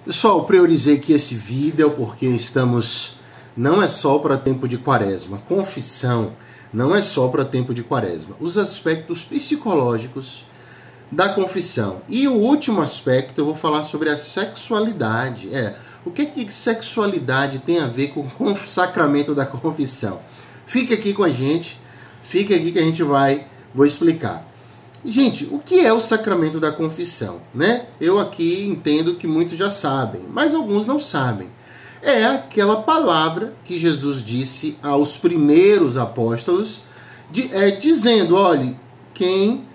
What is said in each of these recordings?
Pessoal, priorizei aqui esse vídeo porque não é só para tempo de quaresma. Confissão não é só para tempo de quaresma. Os aspectos psicológicos da confissão. E o último aspecto eu vou falar sobre a sexualidade. O que sexualidade tem a ver com o sacramento da confissão? Fique aqui com a gente, fique aqui que a gente vou explicar. Gente, o que é o sacramento da confissão, né? Eu aqui entendo que muitos já sabem, mas alguns não sabem. É aquela palavra que Jesus disse aos primeiros apóstolos, dizendo, olhe, quem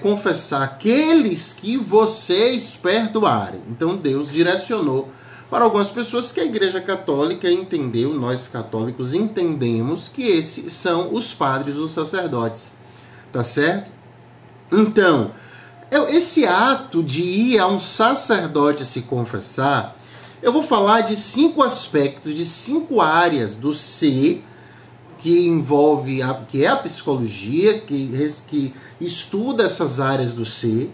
confessar, aqueles que vocês perdoarem. Então Deus direcionou para algumas pessoas que a Igreja Católica entendeu, nós católicos entendemos que esses são os padres, os sacerdotes, tá certo? Então, esse ato de ir a um sacerdote se confessar, eu vou falar de 5 aspectos, de 5 áreas do ser, que envolve, que é a psicologia, que estuda essas áreas do ser,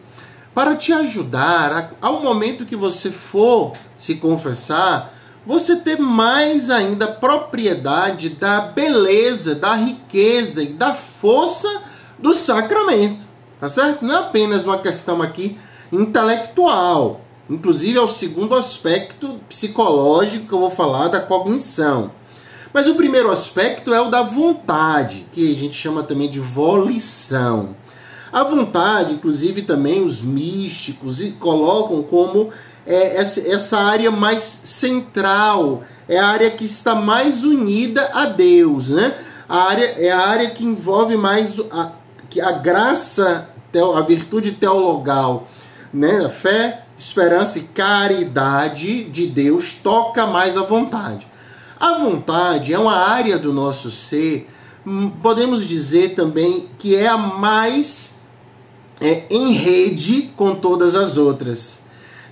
para te ajudar, ao momento que você for se confessar, você ter mais ainda propriedade da beleza, da riqueza e da força do sacramento. Tá certo? Não é apenas uma questão aqui intelectual. Inclusive é o segundo aspecto psicológico que eu vou falar, da cognição. Mas o primeiro aspecto é o da vontade, que a gente chama também de volição. A vontade, inclusive também os místicos colocam como essa área mais central, é a área que está mais unida a Deus, né? É a área que envolve mais a graça, a virtude teologal, né? A fé, esperança e caridade de Deus toca mais a vontade. A vontade é uma área do nosso ser, podemos dizer também que é a mais em rede com todas as outras,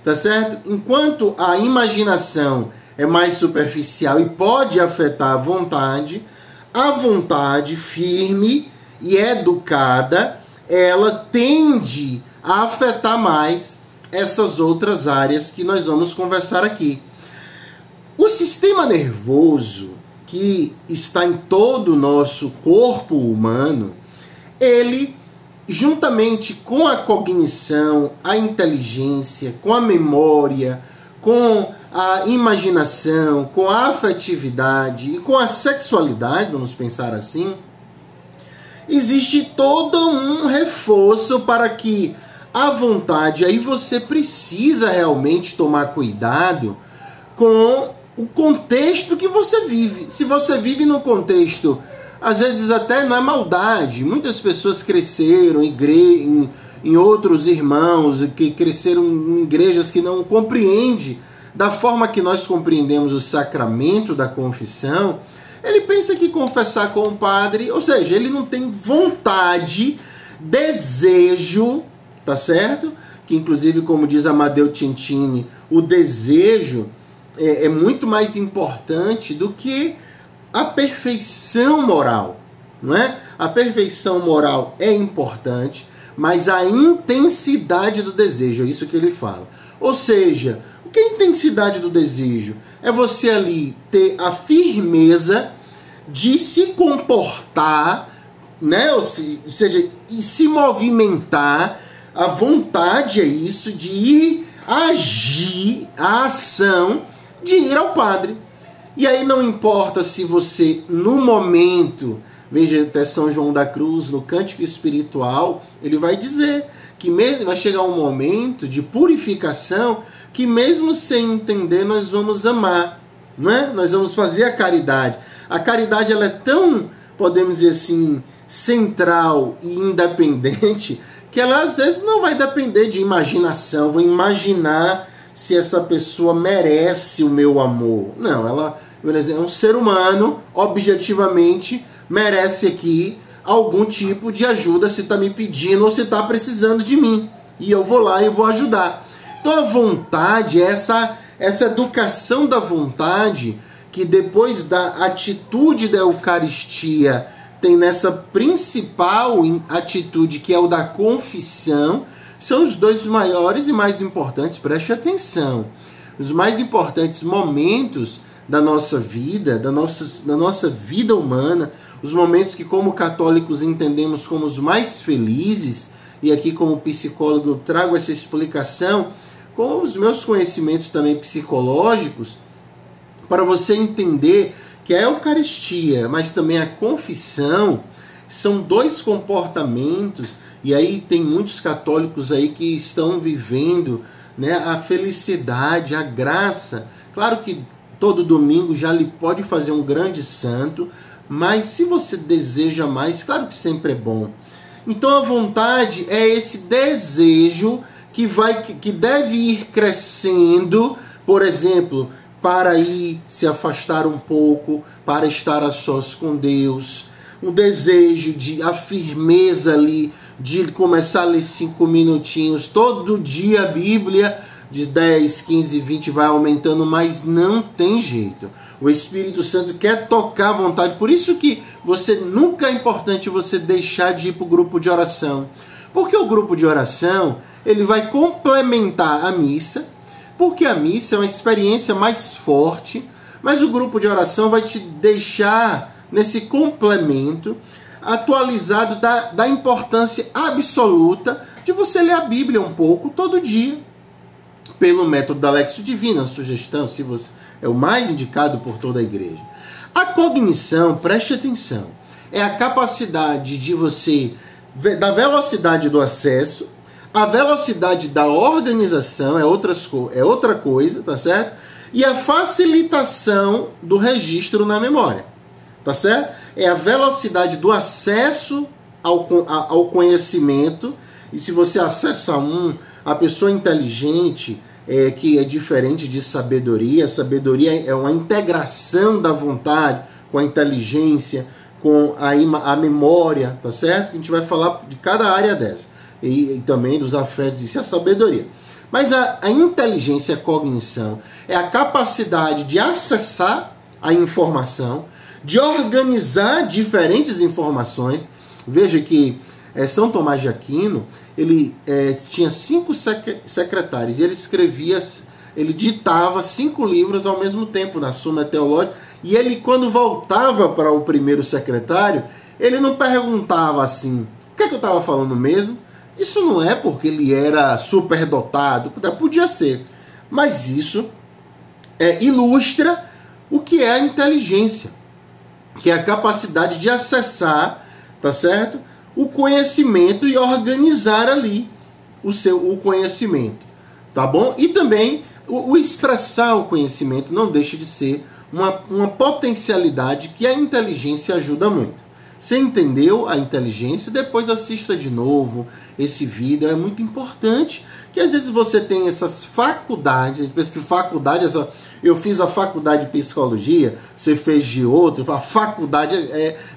tá certo? Enquanto a imaginação é mais superficial e pode afetar a vontade firme e educada, ela tende a afetar mais essas outras áreas que nós vamos conversar aqui. O sistema nervoso, que está em todo o nosso corpo humano, ele, juntamente com a cognição, a inteligência, com a memória, com a imaginação, com a afetividade e com a sexualidade, vamos pensar assim, existe todo um reforço para que a vontade, aí você precisa realmente tomar cuidado com o contexto que você vive. Se você vive num contexto, às vezes até não é maldade, muitas pessoas cresceram em outros irmãos, que cresceram em igrejas que não compreendem da forma que nós compreendemos o sacramento da confissão. Ele pensa que confessar com o padre, ou seja, ele não tem vontade, desejo, tá certo? Que inclusive, como diz Amadeu Cintini, o desejo é muito mais importante do que a perfeição moral, não é? A perfeição moral é importante, mas a intensidade do desejo, é isso que ele fala. Ou seja, o que é a intensidade do desejo? É você ali ter a firmeza de se comportar, né? Ou seja, e se movimentar. A vontade é isso, de ir agir, a ação de ir ao padre. E aí não importa se você, no momento, veja até São João da Cruz, no Cântico Espiritual, ele vai dizer que mesmo vai chegar um momento de purificação que mesmo sem entender nós vamos amar, não é? Nós vamos fazer a caridade. A caridade ela é tão, podemos dizer assim, central e independente, que ela às vezes não vai depender de imaginação, vou imaginar se essa pessoa merece o meu amor. Não, ela é um ser humano, objetivamente, merece aqui algum tipo de ajuda, se está me pedindo ou se está precisando de mim. E eu vou lá e vou ajudar. Então a vontade, essa educação da vontade, que depois da atitude da Eucaristia tem nessa principal atitude, que é o da confissão, são os dois maiores e mais importantes, preste atenção. os mais importantes momentos da nossa vida, da nossa vida humana, os momentos que como católicos entendemos como os mais felizes, e aqui como psicólogo eu trago essa explicação, com os meus conhecimentos também psicológicos, para você entender que a Eucaristia, mas também a confissão, são dois comportamentos, e aí tem muitos católicos aí que estão vivendo, né, a felicidade, a graça. Claro que todo domingo já lhe pode fazer um grande santo, mas se você deseja mais, claro que sempre é bom. Então a vontade é esse desejo que deve ir crescendo, por exemplo, para ir se afastar um pouco, para estar a sós com Deus, um desejo a firmeza ali, de começar a ler 5 minutinhos, todo dia a Bíblia, de 10, 15, 20 vai aumentando, mas não tem jeito. O Espírito Santo quer tocar a vontade, por isso que nunca é importante você deixar de ir para o grupo de oração, porque o grupo de oração, ele vai complementar a missa, porque a missa é uma experiência mais forte, mas o grupo de oração vai te deixar nesse complemento atualizado da importância absoluta de você ler a Bíblia um pouco todo dia, pelo método da Lexio Divina, sugestão, se você é o mais indicado por toda a igreja. A cognição, preste atenção, é a capacidade de você, da velocidade do acesso, a velocidade da organização, é outra coisa, tá certo? E a facilitação do registro na memória, tá certo? É a velocidade do acesso ao conhecimento, e se você acessa a pessoa inteligente, que é diferente de sabedoria. Sabedoria é uma integração da vontade com a inteligência, com a memória, tá certo? A gente vai falar de cada área dessa. E também dos afetos, isso é a sabedoria. Mas a inteligência, a cognição, é a capacidade de acessar a informação, de organizar diferentes informações. Veja que São Tomás de Aquino, ele tinha 5 secretários, e ele ditava 5 livros ao mesmo tempo na Suma Teológica, e ele, quando voltava para o primeiro secretário, ele não perguntava assim, o que é que eu estava falando mesmo? Isso não é porque ele era superdotado, podia ser, mas isso ilustra o que é a inteligência, que é a capacidade de acessar, tá certo? O conhecimento e organizar ali o conhecimento, tá bom? E também o expressar o conhecimento não deixa de ser uma potencialidade que a inteligência ajuda muito. Você entendeu a inteligência? Depois assista de novo esse vídeo, é muito importante, que às vezes você tem essas faculdades, a gente pensa que faculdade é só... Eu fiz a faculdade de psicologia, você fez de outro, a faculdade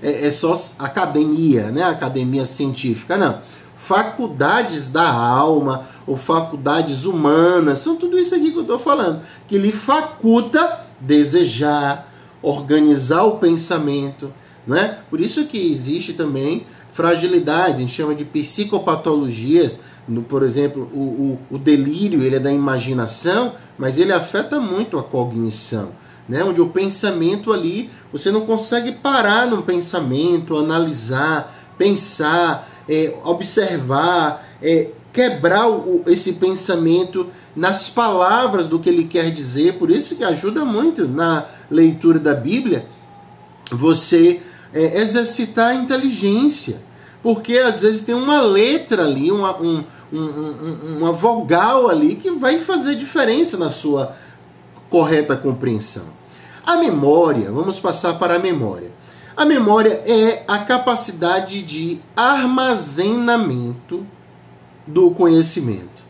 é só academia, né? Academia científica, não. Faculdades da alma, ou faculdades humanas, são tudo isso aqui que eu estou falando, que lhe faculta desejar, organizar o pensamento, né? Por isso que existe também fragilidade, a gente chama de psicopatologias. Por exemplo, o delírio, ele é da imaginação, mas ele afeta muito a cognição, né? Onde o pensamento ali, você não consegue parar num pensamento, analisar, pensar, observar, quebrar esse pensamento nas palavras do que ele quer dizer. Por isso que ajuda muito na leitura da Bíblia você exercitar a inteligência, porque às vezes tem uma letra ali, uma vogal ali que vai fazer diferença na sua correta compreensão. A memória, vamos passar para a memória. A memória é a capacidade de armazenamento do conhecimento.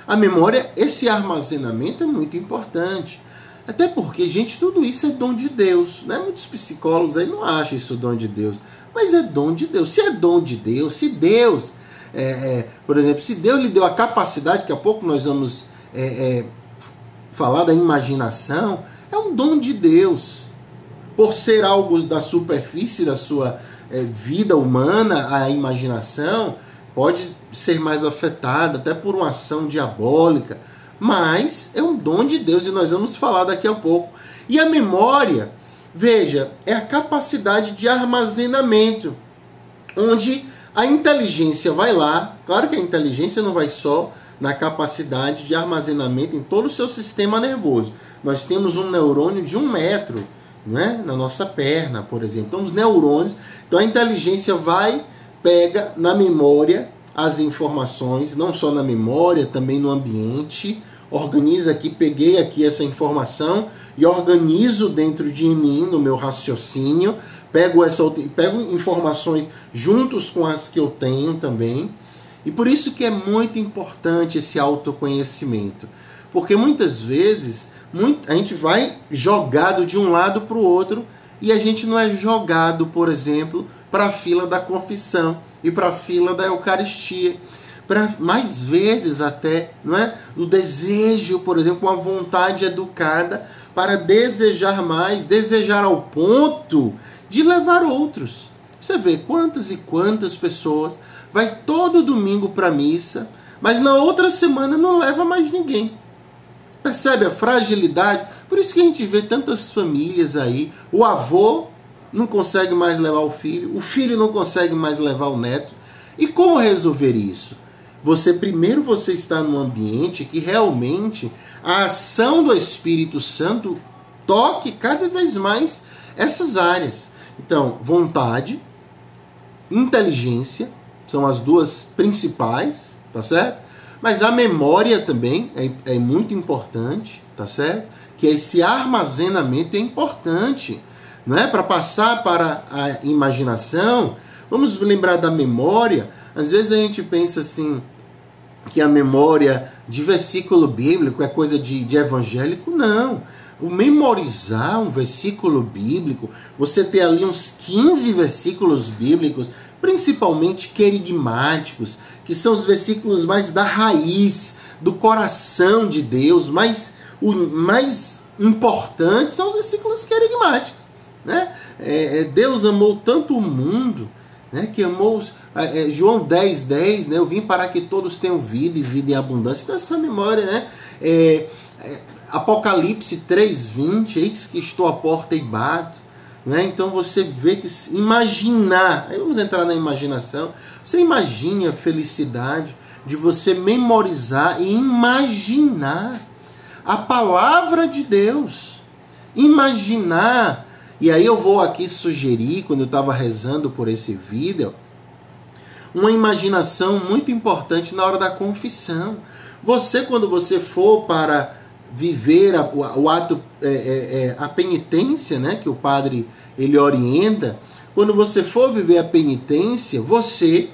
A memória, esse armazenamento é muito importante. Até porque, gente, tudo isso é dom de Deus, né? Muitos psicólogos aí não acham isso dom de Deus, mas é dom de Deus. Se é dom de Deus, se Deus, por exemplo, se Deus lhe deu a capacidade, daqui a pouco nós vamos falar da imaginação, é um dom de Deus. Por ser algo da superfície da sua vida humana, a imaginação pode ser mais afetada, até por uma ação diabólica, mas é um dom de Deus e nós vamos falar daqui a pouco. E a memória, veja, é a capacidade de armazenamento, onde a inteligência vai lá. Claro que a inteligência não vai só na capacidade de armazenamento em todo o seu sistema nervoso. Nós temos um neurônio de 1 metro, né, na nossa perna, por exemplo. Então, os neurônios. Então, a inteligência vai, pega na memória as informações, não só na memória, também no ambiente. Organiza aqui, peguei aqui essa informação e organizo dentro de mim, no meu raciocínio. Pego informações juntos com as que eu tenho também. E por isso que é muito importante esse autoconhecimento. Porque muitas vezes a gente vai jogado de um lado para o outro e a gente não é jogado, por exemplo, para a fila da confissão e para a fila da Eucaristia. Para mais vezes até, não é? O desejo, por exemplo, uma vontade educada para desejar mais, desejar ao ponto de levar outros. Você vê quantas e quantas pessoas vai todo domingo para a missa, mas na outra semana não leva mais ninguém. Percebe a fragilidade? Por isso que a gente vê tantas famílias aí. O avô não consegue mais levar o filho não consegue mais levar o neto. E como resolver isso? Primeiro você está num ambiente que realmente a ação do Espírito Santo toque cada vez mais essas áreas. Então, vontade, inteligência, são as duas principais, tá certo? Mas a memória também é muito importante, tá certo? Que esse armazenamento é importante, não é? Para passar para a imaginação. Vamos lembrar da memória. Às vezes a gente pensa assim, que a memória de versículo bíblico é coisa de evangélico. Não. O memorizar um versículo bíblico, você ter ali uns 15 versículos bíblicos, principalmente querigmáticos, que são os versículos mais da raiz, do coração de Deus, o mais importante são os versículos querigmáticos, né? Deus amou tanto o mundo, né, que amou João 10:10, né, eu vim para que todos tenham vida e vida em abundância. Então essa memória, né, Apocalipse 3:20, eis que estou à porta e bato, né? Então você vê que imaginar, aí vamos entrar na imaginação. Você imagine a felicidade de você memorizar e imaginar a palavra de Deus, imaginar. E aí eu vou aqui sugerir, quando eu estava rezando por esse vídeo, uma imaginação muito importante na hora da confissão. Você, quando você for para viver o ato, a penitência, né, que o padre ele orienta, quando você for viver a penitência, você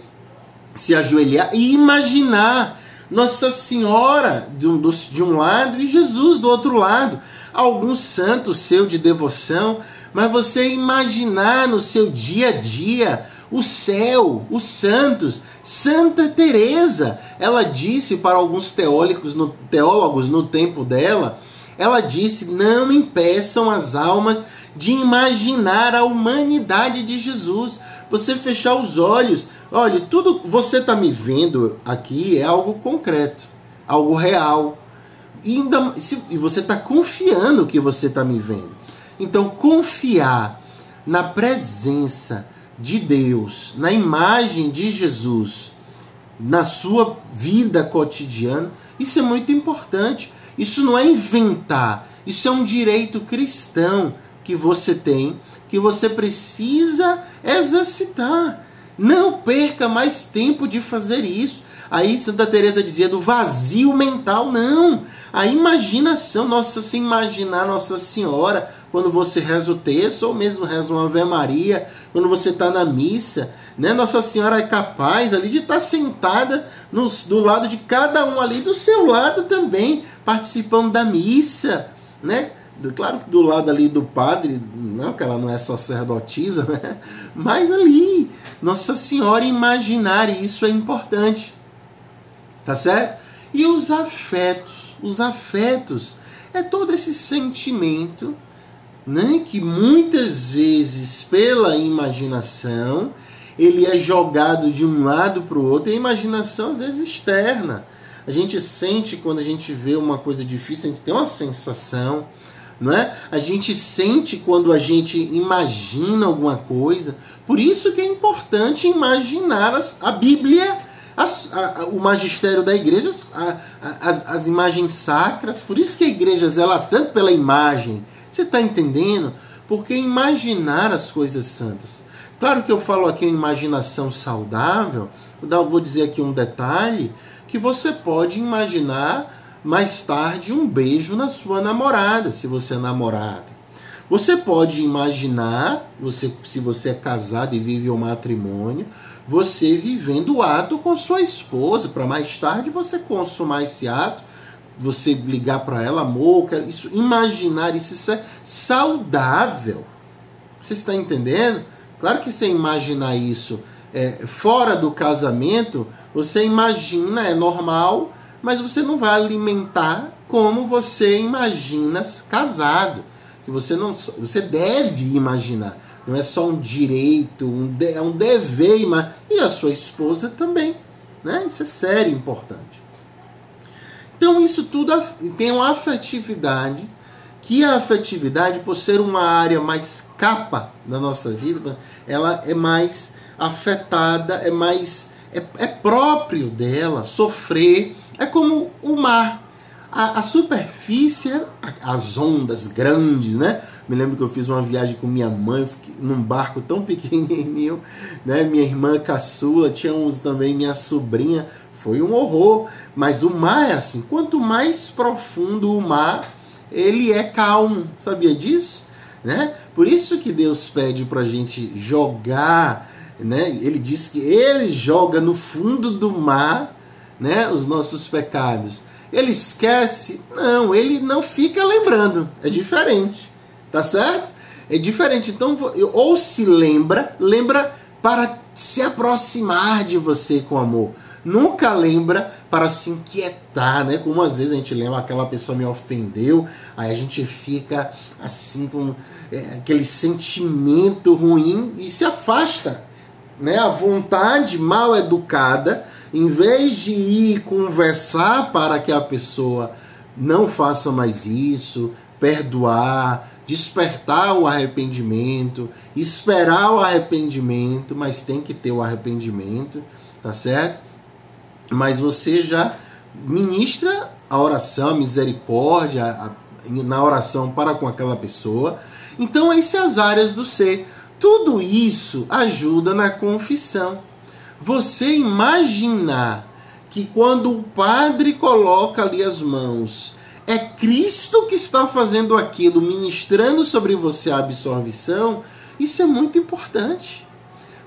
se ajoelhar e imaginar Nossa Senhora de um lado e Jesus do outro lado, algum santo seu de devoção, mas você imaginar no seu dia a dia o céu, os santos. Santa Teresa, ela disse para alguns teólogos no tempo dela, ela disse: não impeçam as almas de imaginar a humanidade de Jesus. Você fechar os olhos, olha, tudo você está me vendo aqui é algo concreto, algo real, e você está confiando que você está me vendo. Então, confiar na presença de Deus, na imagem de Jesus, na sua vida cotidiana, isso é muito importante. Isso não é inventar, isso é um direito cristão que você tem, que você precisa exercitar. Não perca mais tempo de fazer isso. Aí Santa Teresa dizia do vazio mental. Não, a imaginação. Se imaginar Nossa Senhora quando você reza o terço, ou mesmo reza uma Ave Maria, quando você está na missa, né? Nossa Senhora é capaz ali de estar sentada do lado de cada um ali, do seu lado também, participando da missa, né? Claro que do lado ali do padre, não que ela não é sacerdotisa, né? Mas ali, Nossa Senhora, imaginar isso é importante, tá certo? E os afetos é todo esse sentimento, né, que muitas vezes pela imaginação ele é jogado de um lado para o outro, e a imaginação às vezes externa. A gente sente quando a gente vê uma coisa difícil, a gente tem uma sensação, não é? A gente sente quando a gente imagina alguma coisa. Por isso que é importante imaginar a Bíblia, o magistério da igreja, as imagens sacras. Por isso que a igreja zela tanto pela imagem. Você está entendendo? Porque imaginar as coisas santas. Claro que eu falo aqui em imaginação saudável. Vou dizer aqui um detalhe, que você pode imaginar mais tarde um beijo na sua namorada, se você é namorado. Você pode imaginar, se você é casado e vive o matrimônio, você vivendo o ato com sua esposa, para mais tarde você consumar esse ato, você ligar para ela, amor, isso, imaginar isso é saudável. Você está entendendo? Claro que você imaginar isso fora do casamento, você imagina, é normal, mas você não vai alimentar como você imagina casado. Que você deve imaginar. Não é só um direito, é um dever. E a sua esposa também. Né? Isso é sério e importante. Então isso tudo tem uma afetividade, que a afetividade, por ser uma área mais capa da nossa vida, ela é mais afetada, é próprio dela sofrer. É como o mar. A superfície, as ondas grandes, né? Me lembro que eu fiz uma viagem com minha mãe, num barco tão pequenininho, né? Minha irmã caçula, tinha uns também, minha sobrinha. Foi um horror. Mas o mar é assim. Quanto mais profundo o mar, ele é calmo. Sabia disso? Né? Por isso que Deus pede pra gente jogar, né? Ele diz que ele joga no fundo do mar, né, os nossos pecados. Ele esquece? Não, ele não fica lembrando. É diferente. Tá certo? É diferente. Então, ou se lembra para se aproximar de você com amor. Nunca lembra para se inquietar, né? Como às vezes a gente lembra, aquela pessoa me ofendeu, aí a gente fica assim com aquele sentimento ruim e se afasta, né? A vontade mal educada, em vez de ir conversar para que a pessoa não faça mais isso, perdoar, despertar o arrependimento, esperar o arrependimento, mas tem que ter o arrependimento, tá certo? Mas você já ministra a oração, a misericórdia, na oração para com aquela pessoa. Então essas são as áreas do ser. Tudo isso ajuda na confissão. Você imaginar que quando o padre coloca ali as mãos, é Cristo que está fazendo aquilo, ministrando sobre você a absolvição, isso é muito importante.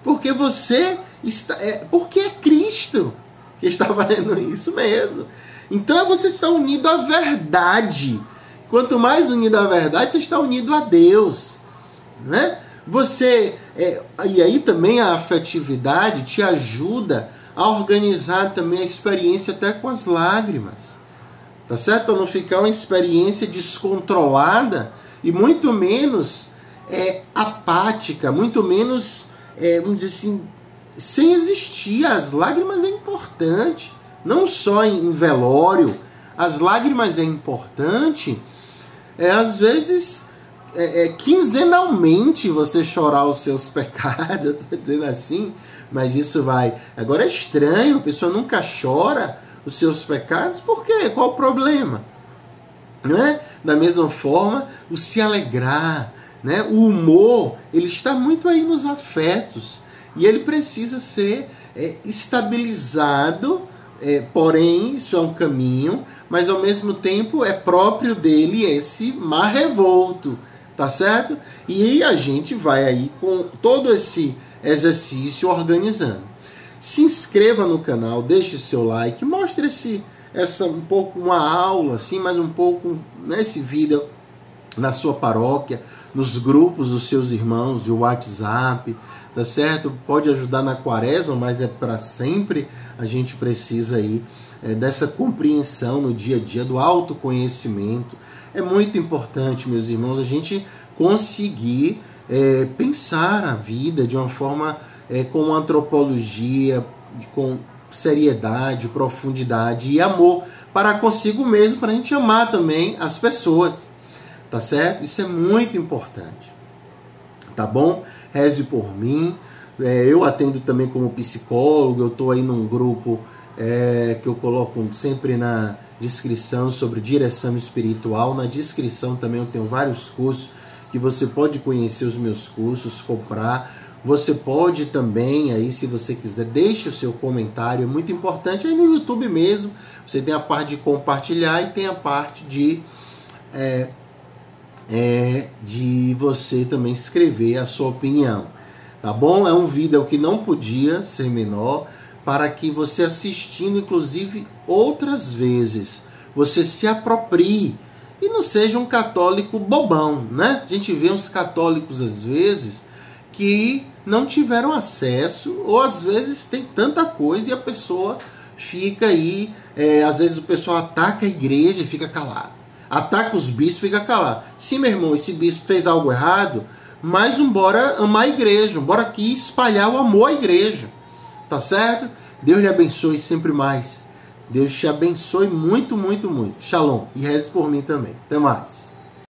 Porque você está... porque é Cristo que está fazendo isso mesmo. Então você está unido à verdade. Quanto mais unido à verdade, você está unido a Deus. Né? E aí também a afetividade te ajuda a organizar também a experiência até com as lágrimas. Tá certo? Para não ficar uma experiência descontrolada e muito menos apática, muito menos, vamos dizer assim, sem existir. As lágrimas é importante, não só em velório. As lágrimas é importante, às vezes, quinzenalmente você chorar os seus pecados, eu estou dizendo assim, mas isso vai... Agora é estranho, a pessoa nunca chora os seus pecados, por quê? Qual o problema? Não é? Da mesma forma, o se alegrar, né? O humor, ele está muito aí nos afetos, e ele precisa ser estabilizado, porém, isso é um caminho, mas ao mesmo tempo é próprio dele esse mar revolto, tá certo? E a gente vai aí com todo esse exercício organizando. Se inscreva no canal, deixe seu like, mostre um pouco uma aula, assim, mas um pouco nesse vídeo na sua paróquia, nos grupos dos seus irmãos de WhatsApp, tá certo? Pode ajudar na quaresma, mas é para sempre. A gente precisa aí dessa compreensão no dia a dia, do autoconhecimento. É muito importante, meus irmãos, a gente conseguir pensar a vida de uma forma com antropologia, com seriedade, profundidade e amor para consigo mesmo, para a gente amar também as pessoas, tá certo? Isso é muito importante, tá bom? Reze por mim. Eu atendo também como psicólogo, eu estou aí num grupo que eu coloco sempre na descrição sobre direção espiritual. Na descrição também eu tenho vários cursos que você pode conhecer os meus cursos, comprar. Você pode também, aí se você quiser, deixe o seu comentário, é muito importante. Aí no YouTube mesmo, você tem a parte de compartilhar e tem a parte de você também escrever a sua opinião, tá bom? É um vídeo que não podia ser menor, para que você assistindo, inclusive outras vezes, você se aproprie e não seja um católico bobão, né? A gente vê uns católicos às vezes que não tiveram acesso, ou às vezes tem tanta coisa e a pessoa fica aí, às vezes o pessoal ataca a igreja e fica calado, ataca os bispos e fica calado. Sim, meu irmão, esse bispo fez algo errado, mas bora amar a igreja, bora aqui espalhar o amor à igreja, tá certo? Deus lhe abençoe sempre mais. Deus te abençoe muito, muito, muito. Shalom. E reze por mim também. Até mais.